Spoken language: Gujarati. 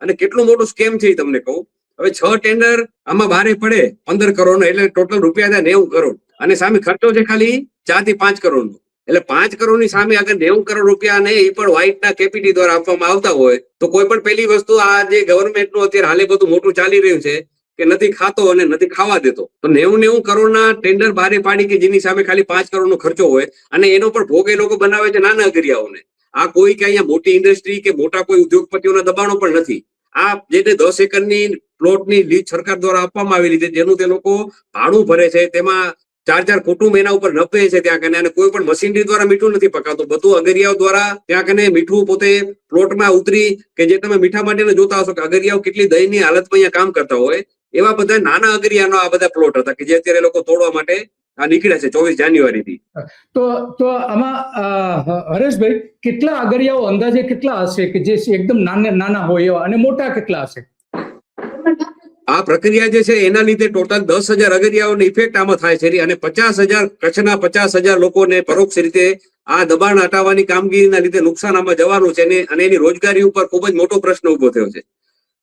અને કેટલું મોટું સ્કેમ છે એ તમને કહું. હવે 6 ટેન્ડર આમાં બારે પડે 15 કરોડ, એટલે ટોટલ રૂપિયા થાય 90 કરોડ, અને સામે ખર્ચો છે ખાલી 4 થી 5 કરોડ નો. એટલે 5 કરોડ ની સામે અગર 90 કરોડ રૂપિયા ને એ પણ વ્હાઇટના કેપીટી દ્વારા આપવામાં આવતા હોય તો કોઈ પણ પહેલી વસ્તુ આ જે ગવર્મેન્ટનું અત્યારે હાલે બધું મોટું ચાલી રહ્યું છે કે નથી ખાતો અને નથી ખાવા દેતો, તો 90 કરોડના ટેન્ડર બારે પાડી કે જેની સામે ખાલી 5 કરોડ નો ખર્ચો હોય, અને એનો પણ ભોગ એ લોકો બનાવે છે નાના અગરિયાઓને. આ કોઈ કે અહીંયા મોટી ઇન્ડસ્ટ્રી કે મોટા કોઈ ઉદ્યોગપતિઓના દબાણો પણ નથી. આ જે 10 એકરની પ્લોટની લીઝ સરકાર દ્વારા આપવામાં આવેલી છે, જેનું તે લોકો ભાડું ભરે છે, તેમાં 4 કુટુંબ એના ઉપર નભે છે ત્યાં કને, અને કોઈ પણ મશીનરી દ્વારા મીઠું નથી પકાતું, બધું અગરિયાઓ દ્વારા ત્યાં કને મીઠું પોતે પ્લોટમાં ઉતરી, કે જે તમે મીઠા માટે જોતા હશો કે અગરિયાઓ કેટલી દયનીય હાલતમાં અહીંયા કામ કરતા હોય, એવા બધા નાના અગરિયાનો આ બધા પ્લોટ હતા કે જે અત્યારે લોકો તોડવા માટે આ નીકળ્યા છે 24 જાન્યુઆરીથી. તો આમાં હરેશભાઈ કેટલા અગરિયાઓ અંદાજે કેટલા હશે કે જે એકદમ નાના હોય એવા, અને મોટા કેટલા હશે? આ પ્રક્રિયા જે છે એના લીધે ટોટલ 10,000 અગરિયાઓની ઇફેક્ટ આમાં થાય છે, અને 50,000 કચ્છના 50,000 લોકોને પરોક્ષ રીતે આ દબાણ હટાવવાની કામગીરીના લીધે નુકસાન આમાં જવાનું છે, અને એની રોજગારી ઉપર ખૂબ જ મોટો પ્રશ્ન ઉભો થયો છે.